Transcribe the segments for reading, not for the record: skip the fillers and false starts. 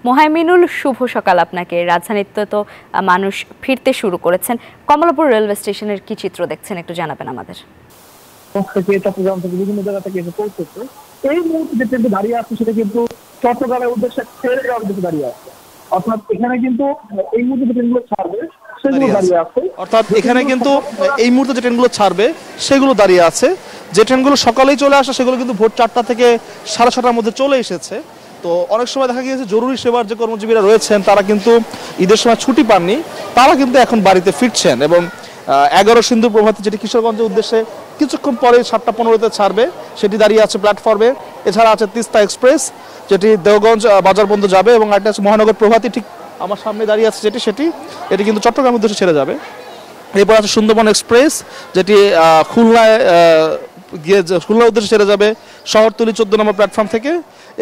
মোহাইমিনুল, শুভ সকাল আপনাকে। রাজধানীতে তো মানুষ ফিরতে শুরু করেছেন। কমলাপুর রেলওয়ে স্টেশনের কি চিত্র দেখছেন একটু জানাবেন আমাদের। বিভিন্ন জায়গা থেকে এসে পৌঁছেছে। এই মুহূর্তে যে ট্রেনটি দাঁড়িয়ে আছে সেটা কিন্তু চট্টগ্রামের উদ্দেশ্যে ফেরে যাওয়ার উদ্দেশ্যে দাঁড়িয়ে আছে। অর্থাৎ এখানে কিন্তু এই মুহূর্তে যে ট্রেনগুলো ছাড়বে সেগুলো দাঁড়িয়ে আছে। অর্থাৎ এখানে কিন্তু এই মুহূর্তে যে ট্রেনগুলো ছাড়বে সেগুলো দাঁড়িয়ে আছে। যে ট্রেনগুলো সকালেই চলে আসে সেগুলো কিন্তু ভোর 4টা থেকে 6:30টার মধ্যে চলে এসেছে। তো অনেক সময় দেখা গিয়েছে জরুরি সেবার যে কর্মজীবীরা রয়েছেন তারা কিন্তু ঈদের সময় ছুটি পাননি, তারা কিন্তু এখন বাড়িতে ফিরছেন। এবং 11 সিন্ধু প্রভাতী যেটি কিশোরগঞ্জের উদ্দেশ্যে কিছুক্ষণ পরে 7:15-তে ছাড়বে, সেটি দাঁড়িয়ে আছে প্ল্যাটফর্মে। এছাড়া আছে তিস্তা এক্সপ্রেস যেটি দেওগঞ্জ বাজার পর্যন্ত যাবে, এবং একটা আছে মহানগর প্রভাতী ঠিক আমার সামনে দাঁড়িয়ে আছে এটি কিন্তু চট্টগ্রামের উদ্দেশ্যে ছেড়ে যাবে। এরপর আছে সুন্দরবন এক্সপ্রেস যেটি খুলনায় খুলনার উদ্দেশ্যে ছেড়ে যাবে শহরতলি 14 নম্বর প্ল্যাটফর্ম থেকে।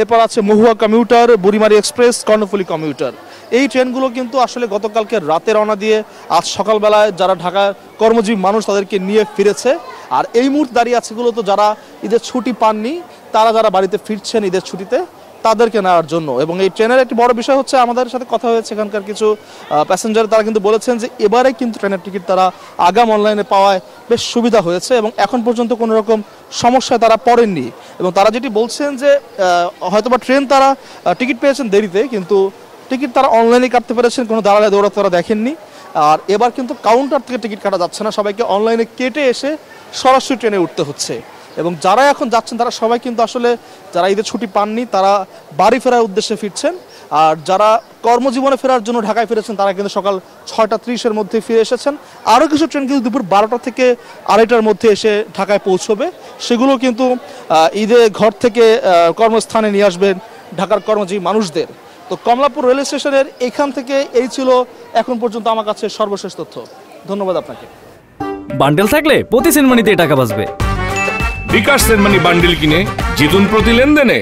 এরপর আছে Mahua commuter, Burimari express, Karnaphuli commuter. এই ট্রেনগুলো কিন্তু আসলে গতকালকে রাতে রওনা দিয়ে আজ সকালবেলায় যারা ঢাকার কর্মজীবী মানুষ তাদেরকে নিয়ে ফিরেছে। আর এই মুহূর্তে দাঁড়িয়ে আছে গুলো তো যারা ঈদের ছুটি পাননি, তারা যারা বাড়িতে ফিরছেন ঈদের ছুটিতে তাদেরকে নেওয়ার জন্য। এবং এই ট্রেনের একটি বড় বিষয় হচ্ছে, আমাদের সাথে কথা হয়েছে এখানকার কিছু প্যাসেঞ্জার, তারা কিন্তু বলেছেন যে এবারে কিন্তু ট্রেনের টিকিট তারা আগাম অনলাইনে পাওয়ায় বেশ সুবিধা হয়েছে এবং এখন পর্যন্ত কোনো রকম সমস্যায় তারা পড়েননি। এবং তারা যেটি বলছেন যে হয়তোবা ট্রেন তারা টিকিট পেয়েছেন দেরিতে, কিন্তু টিকিট তারা অনলাইনে কাটতে পেরেছেন, কোনো দালালে দৌড়াতে তারা দেখেননি। আর এবার কিন্তু কাউন্টার থেকে টিকিট কাটা যাচ্ছে না, সবাইকে অনলাইনে কেটে এসে সরাসরি ট্রেনে উঠতে হচ্ছে। এবং যারা এখন যাচ্ছেন তারা সবাই কিন্তু আসলে যারা ঈদের ছুটি পাননি তারা বাড়ি ফেরার উদ্দেশ্যে ফিরছেন। আর যারা কর্মজীবনে ফেরার জন্য ঢাকায় ফিরেছেন তারা কিন্তু সকাল 6:30-এর মধ্যে ফিরে এসেছেন। আরও কিছু ট্রেন কিন্তু দুপুর 12টা থেকে 2:30টার মধ্যে এসে ঢাকায় পৌঁছবে, সেগুলো কিন্তু ঈদে ঘর থেকে কর্মস্থানে নিয়ে আসবেন ঢাকার কর্মজীবী মানুষদের। তো কমলাপুর রেল স্টেশনের এখান থেকে এই ছিল এখন পর্যন্ত আমার কাছে সর্বশেষ তথ্য। ধন্যবাদ আপনাকে। বান্ডেল থাকলে প্রতি সেনমানিতে টাকা বাঁচবে। বিকাশ সেনমানি বান্ডেল কিনে জিতুন প্রতি লেনদেনে।